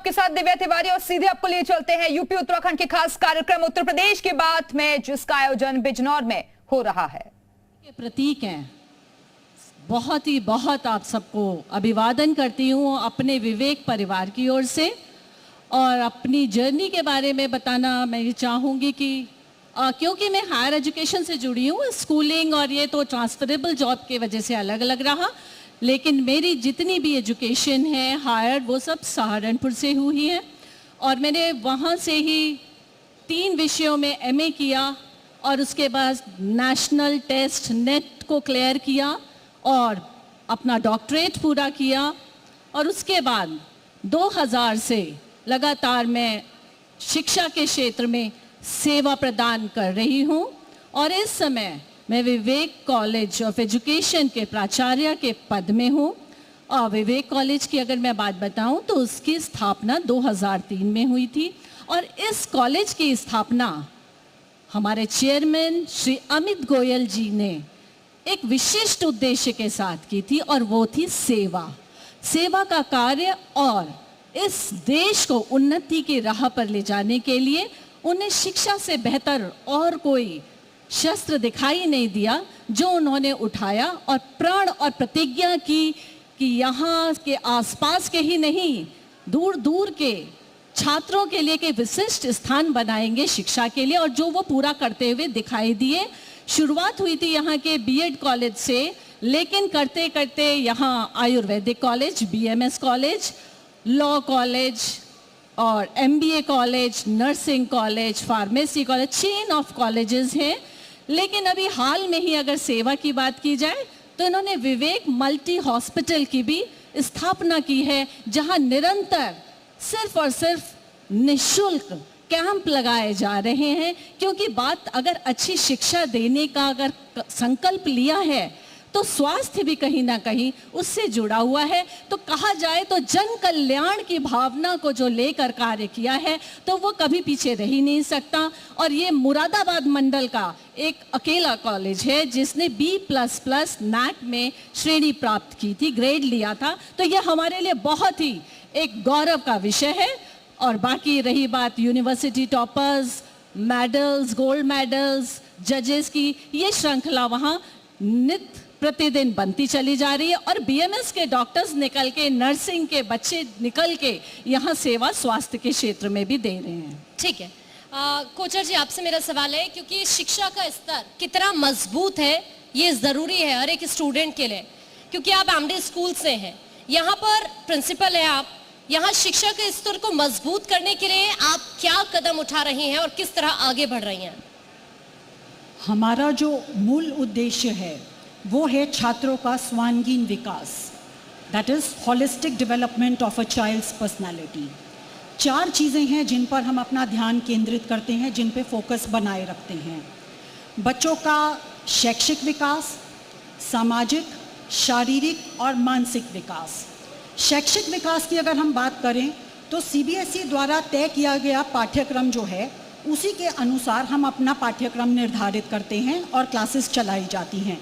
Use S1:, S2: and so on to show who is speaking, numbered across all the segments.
S1: आपके साथ दिव्या तिवारी और सीधे आपको लिए चलते हैं यूपी उत्तराखंड के खास कार्यक्रम उत्तर प्रदेश की बात में, जिसका आयोजन बिजनौर में हो रहा है।
S2: के प्रतीक हैं, बहुत आप सबको अभिवादन करती हूँ अपने विवेक परिवार की ओर से। और अपनी जर्नी के बारे में बताना मैं ये चाहूँगी कि क्योंकि मैं हायर एजुकेशन से जुड़ी हूँ, स्कूलिंग और ये तो ट्रांसफरेबल जॉब की वजह से अलग अलग रहा, लेकिन मेरी जितनी भी एजुकेशन है हायर वो सब सहारनपुर से हुई है। और मैंने वहाँ से ही 3 विषयों में एमए किया और उसके बाद नेशनल टेस्ट नेट को क्लियर किया और अपना डॉक्टरेट पूरा किया। और उसके बाद 2000 से लगातार मैं शिक्षा के क्षेत्र में सेवा प्रदान कर रही हूँ और इस समय मैं विवेक कॉलेज ऑफ एजुकेशन के प्राचार्य के पद में हूँ। और विवेक कॉलेज की अगर मैं बात बताऊँ तो उसकी स्थापना 2003 में हुई थी और इस कॉलेज की स्थापना हमारे चेयरमैन श्री अमित गोयल जी ने एक विशिष्ट उद्देश्य के साथ की थी और वो थी सेवा का कार्य। और इस देश को उन्नति की राह पर ले जाने के लिए उन्हें शिक्षा से बेहतर और कोई शस्त्र दिखाई नहीं दिया जो उन्होंने उठाया और प्रण और प्रतिज्ञा की कि यहाँ के आसपास के ही नहीं, दूर दूर के छात्रों के लिए के विशिष्ट स्थान बनाएंगे शिक्षा के लिए, और जो वो पूरा करते हुए दिखाई दिए। शुरुआत हुई थी यहाँ के बीएड कॉलेज से, लेकिन करते करते यहाँ ayurvedic college, BMS college, law college और MBA college, nursing college, pharmacy college, chain of colleges हैं। लेकिन अभी हाल में ही अगर सेवा की बात की जाए तो इन्होंने विवेक मल्टी हॉस्पिटल की भी स्थापना की है, जहां निरंतर सिर्फ और सिर्फ निःशुल्क कैंप लगाए जा रहे हैं। क्योंकि बात अगर अच्छी शिक्षा देने का अगर संकल्प लिया है तो स्वास्थ्य भी कहीं ना कहीं उससे जुड़ा हुआ है। तो कहा जाए तो जन कल्याण की भावना को जो लेकर कार्य किया है तो वो कभी पीछे रह ही नहीं सकता। और ये मुरादाबाद मंडल का एक अकेला कॉलेज है जिसने B++ NAC में श्रेणी प्राप्त की थी, ग्रेड लिया था। तो ये हमारे लिए बहुत ही एक गौरव का विषय है। और बाकी रही बात university toppers, medals, gold medals, जजेस की, ये श्रृंखला वहाँ नित्य प्रतिदिन बनती चली जा रही है। और बीएमएस के डॉक्टर्स निकल के, नर्सिंग के बच्चे निकल के यहाँ सेवा स्वास्थ्य के क्षेत्र में भी दे रहे हैं।
S3: ठीक है कोचर जी, आपसे मेरा सवाल है, क्योंकि शिक्षा का स्तर कितना मजबूत है ये ज़रूरी है हर एक स्टूडेंट के लिए, क्योंकि आप एमडी स्कूल से हैं, यहाँ पर प्रिंसिपल है आप, यहाँ शिक्षा के स्तर को मजबूत करने के लिए आप क्या कदम उठा रही हैं और किस तरह आगे बढ़ रही हैं?
S4: हमारा जो मूल उद्देश्य है वो है छात्रों का सर्वांगीण विकास, that is holistic development of a child's personality. 4 चीज़ें हैं जिन पर हम अपना ध्यान केंद्रित करते हैं, जिन पे फोकस बनाए रखते हैं। बच्चों का शैक्षिक विकास, सामाजिक, शारीरिक और मानसिक विकास। शैक्षिक विकास की अगर हम बात करें तो सीबीएसई द्वारा तय किया गया पाठ्यक्रम जो है उसी के अनुसार हम अपना पाठ्यक्रम निर्धारित करते हैं और क्लासेस चलाई जाती हैं।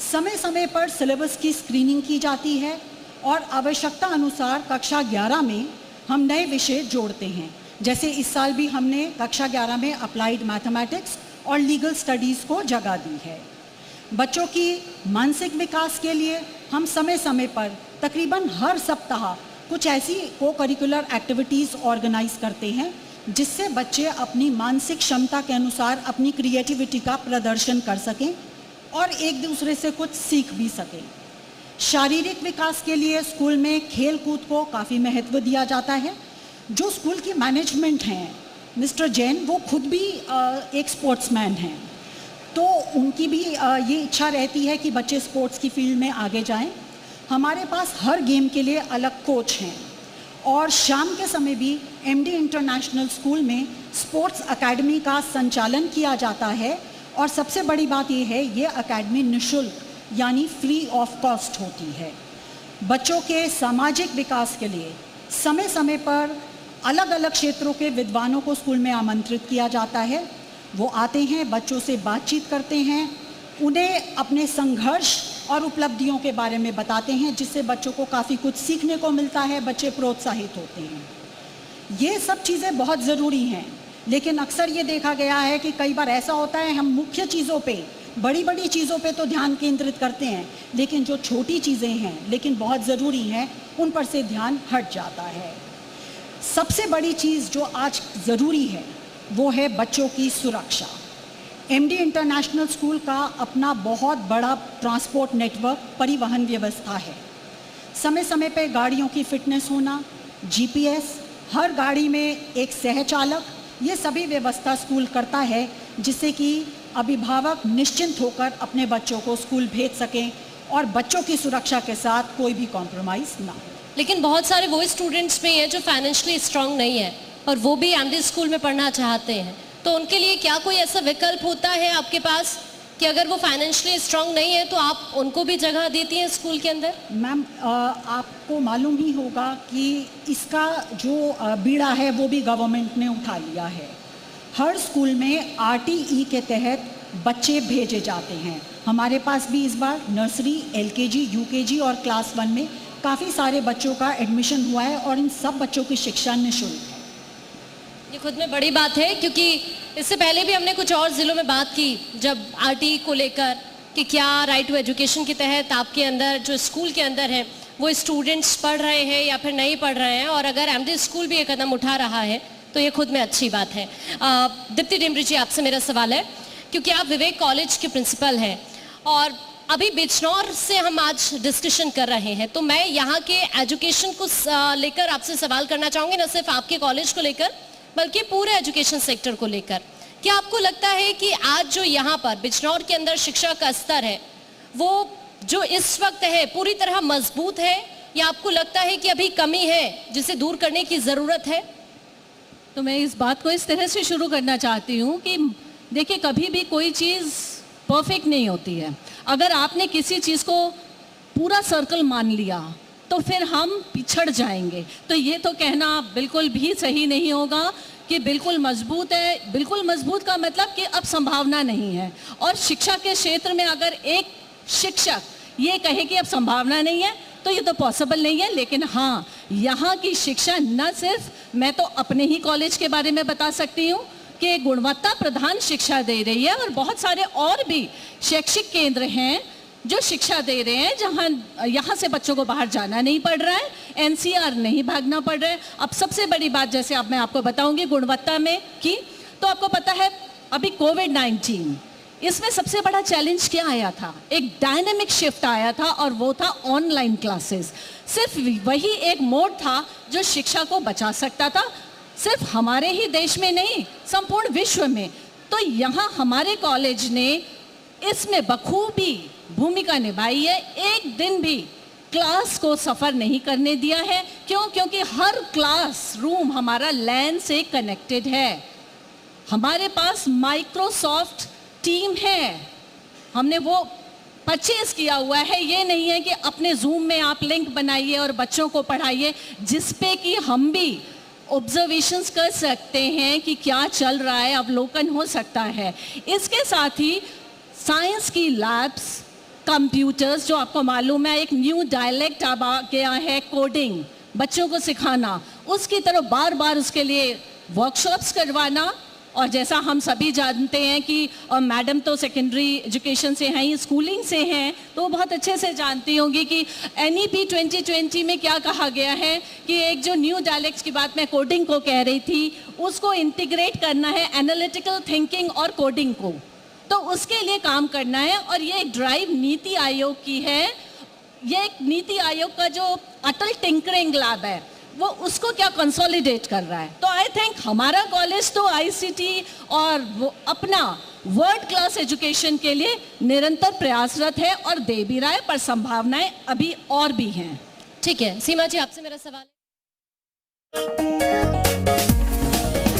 S4: समय समय पर सिलेबस की स्क्रीनिंग की जाती है और आवश्यकता अनुसार कक्षा 11 में हम नए विषय जोड़ते हैं। जैसे इस साल भी हमने कक्षा 11 में अप्लाइड मैथमेटिक्स और लीगल स्टडीज़ को जगह दी है। बच्चों की मानसिक विकास के लिए हम समय समय पर तकरीबन हर सप्ताह कुछ ऐसी को करिकुलर एक्टिविटीज़ ऑर्गेनाइज करते हैं जिससे बच्चे अपनी मानसिक क्षमता के अनुसार अपनी क्रिएटिविटी का प्रदर्शन कर सकें और एक दूसरे से कुछ सीख भी सकें। शारीरिक विकास के लिए स्कूल में खेल कूद को काफ़ी महत्व दिया जाता है। जो स्कूल की मैनेजमेंट हैं, मिस्टर जैन, वो खुद भी एक स्पोर्ट्समैन हैं, तो उनकी भी ये इच्छा रहती है कि बच्चे स्पोर्ट्स की फील्ड में आगे जाएं। हमारे पास हर गेम के लिए अलग कोच हैं और शाम के समय भी एमडी इंटरनेशनल स्कूल में स्पोर्ट्स एकेडमी का संचालन किया जाता है। और सबसे बड़ी बात यह है, ये एकेडमी निःशुल्क यानी फ्री ऑफ कॉस्ट होती है। बच्चों के सामाजिक विकास के लिए समय समय पर अलग अलग क्षेत्रों के विद्वानों को स्कूल में आमंत्रित किया जाता है। वो आते हैं, बच्चों से बातचीत करते हैं, उन्हें अपने संघर्ष और उपलब्धियों के बारे में बताते हैं, जिससे बच्चों को काफ़ी कुछ सीखने को मिलता है, बच्चे प्रोत्साहित होते हैं। ये सब चीज़ें बहुत ज़रूरी हैं, लेकिन अक्सर ये देखा गया है कि कई बार ऐसा होता है हम मुख्य चीज़ों पे, बड़ी बड़ी चीज़ों पे तो ध्यान केंद्रित करते हैं, लेकिन जो छोटी चीज़ें हैं लेकिन बहुत ज़रूरी हैं उन पर से ध्यान हट जाता है। सबसे बड़ी चीज़ जो आज ज़रूरी है वो है बच्चों की सुरक्षा। एमडी इंटरनेशनल स्कूल का अपना बहुत बड़ा ट्रांसपोर्ट नेटवर्क, परिवहन व्यवस्था है। समय समय पे गाड़ियों की फिटनेस होना, जीपीएस, हर गाड़ी में एक सहचालक, ये सभी व्यवस्था स्कूल करता है जिससे कि अभिभावक निश्चिंत होकर अपने बच्चों को स्कूल भेज सकें और बच्चों की सुरक्षा के साथ कोई भी कॉम्प्रोमाइज़ ना हो।
S3: लेकिन बहुत सारे वो स्टूडेंट्स भी हैं जो फाइनेंशियली स्ट्रांग नहीं है और वो भी एमडी स्कूल में पढ़ना चाहते हैं, तो उनके लिए क्या कोई ऐसा विकल्प होता है आपके पास कि अगर वो फाइनेंशियली स्ट्रांग नहीं है तो आप उनको भी जगह देती हैं स्कूल के अंदर?
S4: मैम, आपको मालूम ही होगा कि इसका जो बीड़ा है वो भी गवर्नमेंट ने उठा लिया है। हर स्कूल में आरटीई के तहत बच्चे भेजे जाते हैं। हमारे पास भी इस बार नर्सरी, एलकेजी, यूकेजी और क्लास 1 में काफ़ी सारे बच्चों का एडमिशन हुआ है और इन सब बच्चों की शिक्षा निःशुल्क है।
S3: ये खुद में बड़ी बात है, क्योंकि इससे पहले भी हमने कुछ और ज़िलों में बात की जब आरटीई को लेकर कि क्या राइट टू एजुकेशन के तहत आपके अंदर जो स्कूल के अंदर है वो स्टूडेंट्स पढ़ रहे हैं या फिर नहीं पढ़ रहे हैं, और अगर एमडी स्कूल भी ये कदम उठा रहा है तो ये खुद में अच्छी बात है। दीप्ति डेमरी जी, आपसे मेरा सवाल है, क्योंकि आप विवेक कॉलेज के प्रिंसिपल हैं और अभी बिजनौर से हम आज डिस्कशन कर रहे हैं, तो मैं यहाँ के एजुकेशन को लेकर आपसे सवाल करना चाहूँगी, न सिर्फ आपके कॉलेज को लेकर बल्कि पूरे एजुकेशन सेक्टर को लेकर। क्या आपको लगता है कि आज जो यहाँ पर बिजनौर के अंदर शिक्षा का स्तर है वो जो इस वक्त है पूरी तरह मजबूत है, या आपको लगता है कि अभी कमी है जिसे दूर करने की ज़रूरत है?
S2: तो मैं इस बात को इस तरह से शुरू करना चाहती हूँ कि देखिए, कभी भी कोई चीज़ परफेक्ट नहीं होती है। अगर आपने किसी चीज़ को पूरा सर्कल मान लिया तो फिर हम पिछड़ जाएंगे। तो ये तो कहना बिल्कुल भी सही नहीं होगा कि बिल्कुल मजबूत है। बिल्कुल मजबूत का मतलब कि अब संभावना नहीं है, और शिक्षा के क्षेत्र में अगर एक शिक्षक ये कहे कि अब संभावना नहीं है तो ये तो पॉसिबल नहीं है। लेकिन हाँ, यहाँ की शिक्षा न सिर्फ, मैं तो अपने ही कॉलेज के बारे में बता सकती हूँ कि गुणवत्ता प्रधान शिक्षा दे रही है, और बहुत सारे और भी शैक्षिक केंद्र हैं जो शिक्षा दे रहे हैं जहाँ यहाँ से बच्चों को बाहर जाना नहीं पड़ रहा है, एनसीआर नहीं भागना पड़ रहा है। अब सबसे बड़ी बात, जैसे अब मैं आपको बताऊंगी गुणवत्ता में की, तो आपको पता है अभी कोविड-19, इसमें सबसे बड़ा चैलेंज क्या आया था? एक डायनेमिक शिफ्ट आया था, और वो था ऑनलाइन क्लासेस। सिर्फ वही एक मोड था जो शिक्षा को बचा सकता था, सिर्फ हमारे ही देश में नहीं, संपूर्ण विश्व में। तो यहाँ हमारे कॉलेज ने इसमें बखूबी भूमिका निभाई है। एक दिन भी क्लास को सफ़र नहीं करने दिया है। क्यों? क्योंकि हर क्लास रूम हमारा लैन से कनेक्टेड है। हमारे पास माइक्रोसॉफ्ट टीम है, हमने वो परचेज किया हुआ है। ये नहीं है कि अपने जूम में आप लिंक बनाइए और बच्चों को पढ़ाइए, जिसपे कि हम भी ऑब्जर्वेशंस कर सकते हैं कि क्या चल रहा है, अवलोकन हो सकता है। इसके साथ ही साइंस की लैब्स, कंप्यूटर्स, जो आपको मालूम है एक न्यू डायलेक्ट अब आ गया है, कोडिंग बच्चों को सिखाना, उसकी तरफ बार बार उसके लिए वर्कशॉप्स करवाना। और जैसा हम सभी जानते हैं कि मैडम तो सेकेंडरी एजुकेशन से हैं, स्कूलिंग से हैं, तो वो बहुत अच्छे से जानती होंगी कि NEP 2020 में क्या कहा गया है कि एक जो न्यू डायलेक्ट्स की बात मैं कोडिंग को कह रही थी, उसको इंटीग्रेट करना है एनालिटिकल थिंकिंग और कोडिंग को, तो उसके लिए काम करना है। और ये एक ड्राइव नीति आयोग की है। ये एक नीति आयोग का जो अटल टिंकरिंग लैब है वो उसको क्या कंसोलिडेट कर रहा है। तो आई थिंक हमारा कॉलेज तो ICT और वो अपना वर्ल्ड क्लास एजुकेशन के लिए निरंतर प्रयासरत है और दे भी रहा है, पर संभावनाएं अभी और भी हैं।
S3: ठीक है सीमा जी, आपसे मेरा सवाल है।